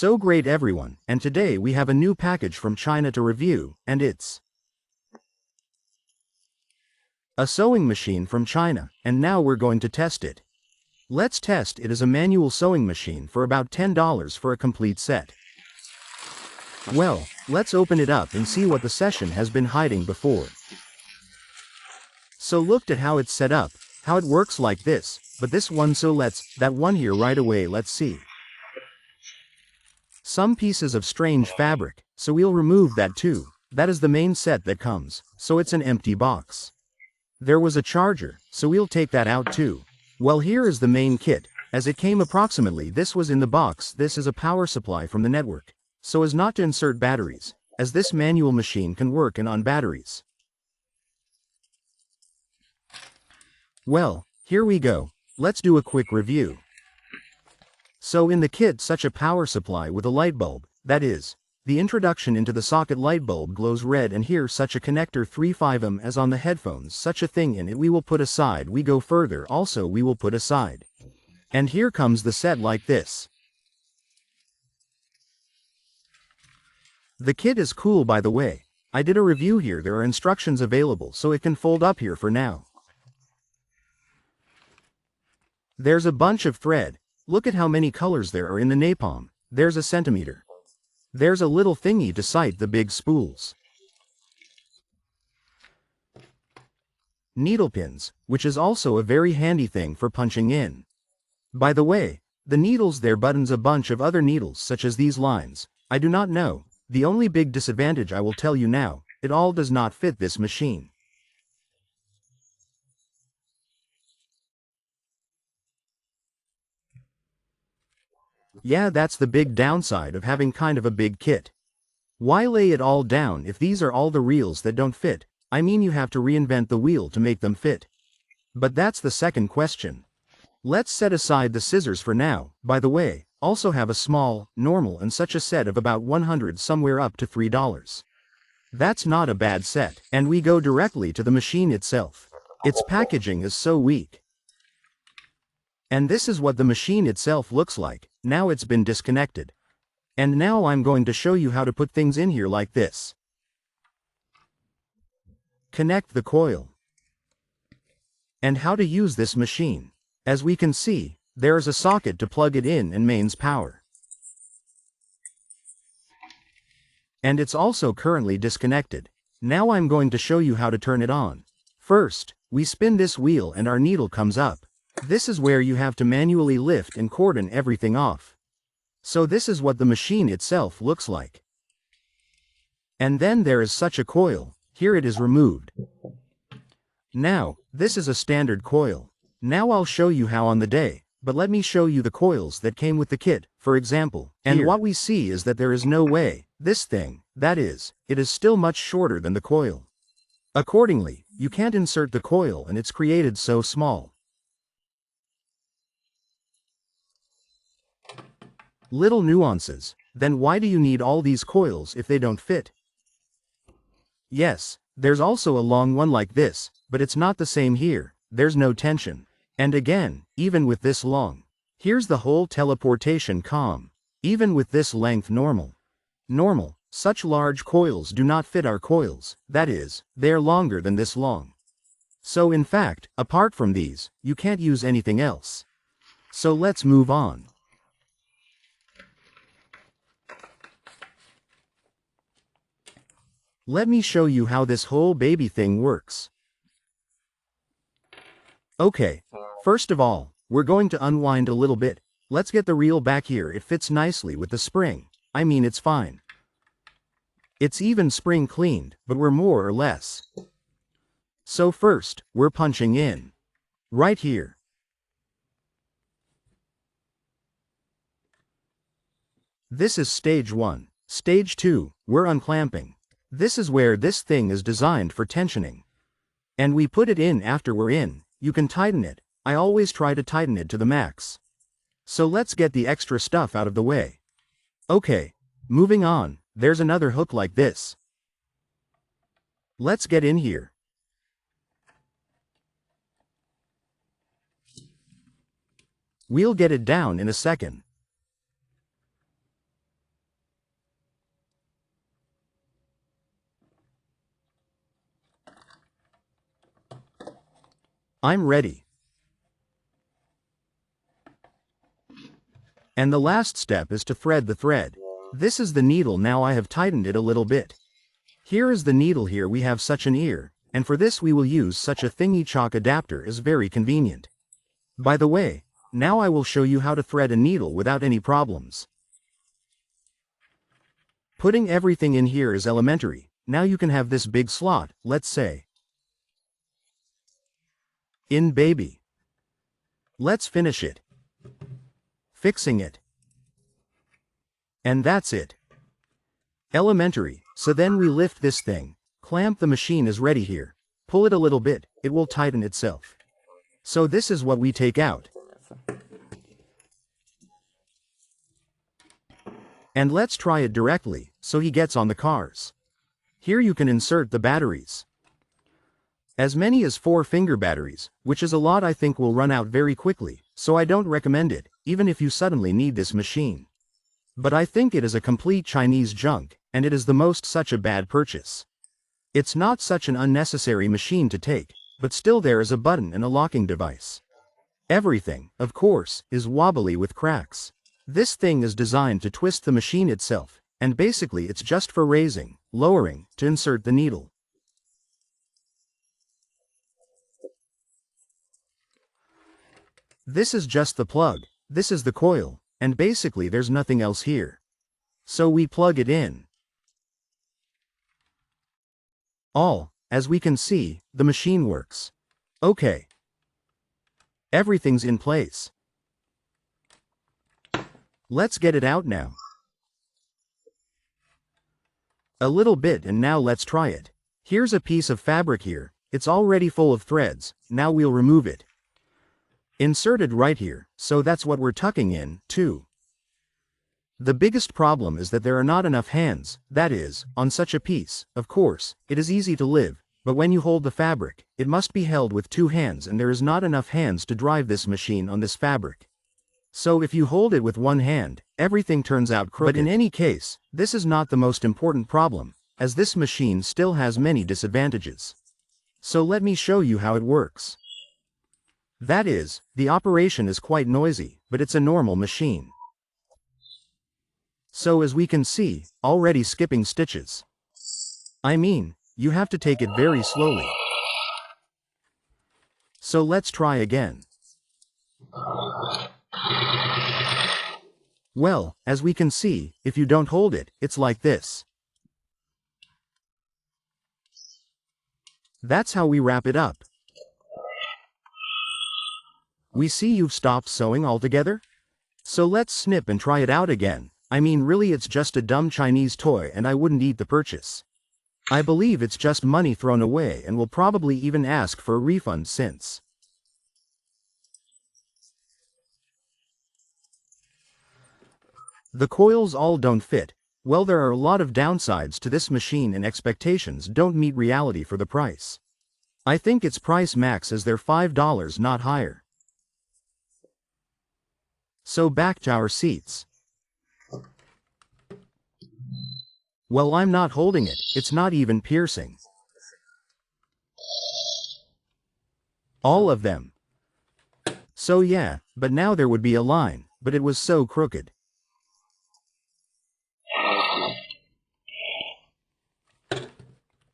So great everyone, and today we have a new package from China to review, and it's a sewing machine from China, and now we're going to test it. Let's test it as a manual sewing machine for about $10 for a complete set. Well, let's open it up and see what the session has been hiding before. So looked at how it's set up, how it works like this, but this one so that one here right away let's see. Some pieces of strange fabric, so we'll remove that too. That is the main set that comes, so it's an empty box. There was a charger, so we'll take that out too. Well, here is the main kit, as it came approximately this was in the box. This is a power supply from the network, so as not to insert batteries, as this manual machine can work on batteries. Well, here we go, let's do a quick review. So in the kit such a power supply with a light bulb, that is, the introduction into the socket light bulb glows red, and here such a connector 3.5mm as on the headphones, such a thing in it we will put aside. We go further also we will put aside. And here comes the set like this. The kit is cool by the way. I did a review here, there are instructions available so it can fold up here for now. There's a bunch of thread. Look at how many colors there are in the napalm. There's a centimeter. There's a little thingy to sight the big spools. Needle pins, which is also a very handy thing for punching in. By the way, the needles there buttons a bunch of other needles such as these lines. I do not know. The only big disadvantage I will tell you now, it all does not fit this machine. Yeah, that's the big downside of having kind of a big kit. Why lay it all down if these are all the reels that don't fit? I mean, you have to reinvent the wheel to make them fit. But that's the second question. Let's set aside the scissors for now. By the way, also have a small, normal and such a set of about 100 somewhere up to $3. That's not a bad set. And we go directly to the machine itself. Its packaging is so weak. And this is what the machine itself looks like. Now it's been disconnected. And now I'm going to show you how to put things in here like this. Connect the coil. And how to use this machine. As we can see, there is a socket to plug it in and mains power. And it's also currently disconnected. Now I'm going to show you how to turn it on. First, we spin this wheel and our needle comes up. This is where you have to manually lift and cordon everything off. So this is what the machine itself looks like. And then there is such a coil. Here it is removed. Now, this is a standard coil. Now I'll show you how on the day, but let me show you the coils that came with the kit, for example. And what we see is that there is no way, this thing, that is, it is still much shorter than the coil. Accordingly, you can't insert the coil and it's created so small. Little nuances. Then why do you need all these coils if they don't fit? Yes, there's also a long one like this, but it's not the same here. There's no tension. And again, even with this long, here's the whole teleportation calm. Even with this length normal. Such large coils do not fit our coils, that is, they're longer than this long. So in fact, apart from these, you can't use anything else. So let's move on. Let me show you how this whole baby thing works. Okay, first of all, we're going to unwind a little bit. Let's get the reel back here. It fits nicely with the spring. I mean, it's fine. It's even spring cleaned, but we're more or less. So first, we're punching in. Right here. This is stage 1. Stage 2, we're unclamping. This is where this thing is designed for tensioning. And we put it in after we're in. You can tighten it. I always try to tighten it to the max. So let's get the extra stuff out of the way. Okay, moving on, there's another hook like this. Let's get in here. We'll get it down in a second. I'm ready. And the last step is to thread the thread. This is the needle. Now I have tightened it a little bit. Here is the needle. Here we have such an ear, and for this we will use such a thingy. Chalk adapter is very convenient. By the way, now I will show you how to thread a needle without any problems. Putting everything in here is elementary. Now you can have this big slot, let's say. In baby. Let's finish it. Fixing it. And that's it. Elementary. So then we lift this thing. Clamp. The machine is ready here. Pull it a little bit, it will tighten itself. So this is what we take out. And let's try it directly, so he gets on the cars. Here you can insert the batteries. As many as 4-finger batteries, which is a lot. I think will run out very quickly, so I don't recommend it, even if you suddenly need this machine. But I think it is a complete Chinese junk, and it is the most such a bad purchase. It's not such an unnecessary machine to take, but still there is a button and a locking device. Everything, of course, is wobbly with cracks. This thing is designed to twist the machine itself, and basically it's just for raising, lowering, to insert the needle. This is just the plug, this is the coil, and basically there's nothing else here. So we plug it in. As we can see, the machine works. Okay. Everything's in place. Let's get it out now. A little bit, and now let's try it. Here's a piece of fabric here, it's already full of threads. Now we'll remove it. Inserted right here, so that's what we're tucking in, too. The biggest problem is that there are not enough hands, that is, on such a piece. Of course, it is easy to live, but when you hold the fabric, it must be held with 2 hands, and there is not enough hands to drive this machine on this fabric. So if you hold it with 1 hand, everything turns out crooked. But in any case, this is not the most important problem, as this machine still has many disadvantages. So let me show you how it works. That is, the operation is quite noisy, but it's a normal machine. So as we can see, already skipping stitches. I mean, you have to take it very slowly. So let's try again. Well, as we can see, if you don't hold it, it's like this. That's how we wrap it up. We see you've stopped sewing altogether? So let's snip and try it out again. I mean, really, it's just a dumb Chinese toy and I wouldn't eat the purchase. I believe it's just money thrown away, and will probably even ask for a refund since. The coils all don't fit. Well, there are a lot of downsides to this machine, and expectations don't meet reality for the price. I think its price max is their $5, not higher. So back to our seats. Well, I'm not holding it, it's not even piercing. All of them. So yeah, but now there would be a line, but it was so crooked.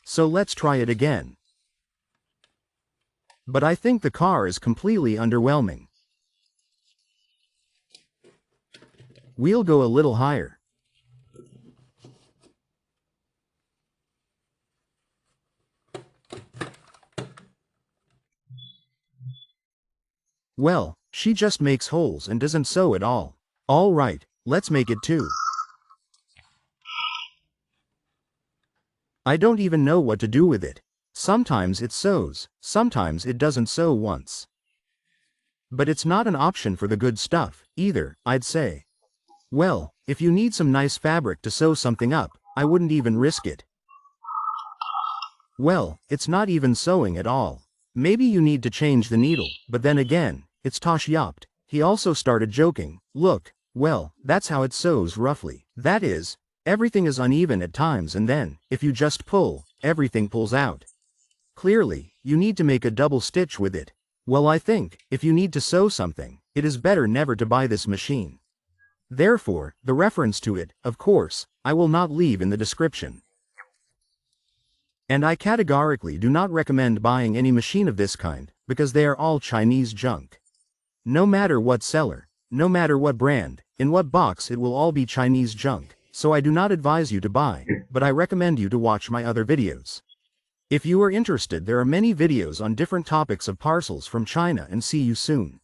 So let's try it again. But I think the car is completely underwhelming. We'll go a little higher. Well, she just makes holes and doesn't sew at all. All right, let's make it 2. I don't even know what to do with it. Sometimes it sews, sometimes it doesn't sew once. But it's not an option for the good stuff, either, I'd say. Well, if you need some nice fabric to sew something up, I wouldn't even risk it. Well, it's not even sewing at all. Maybe you need to change the needle, but then again, it's Tosh yapped. He also started joking. Look, well, that's how it sews roughly. That is, everything is uneven at times, and then, if you just pull, everything pulls out. Clearly, you need to make a double stitch with it. Well, I think, if you need to sew something, it is better never to buy this machine. Therefore, the reference to it, of course, I will not leave in the description. And I categorically do not recommend buying any machine of this kind, because they are all Chinese junk. No matter what seller, no matter what brand, in what box, it will all be Chinese junk, so I do not advise you to buy, but I recommend you to watch my other videos. If you are interested, there are many videos on different topics of parcels from China, and see you soon.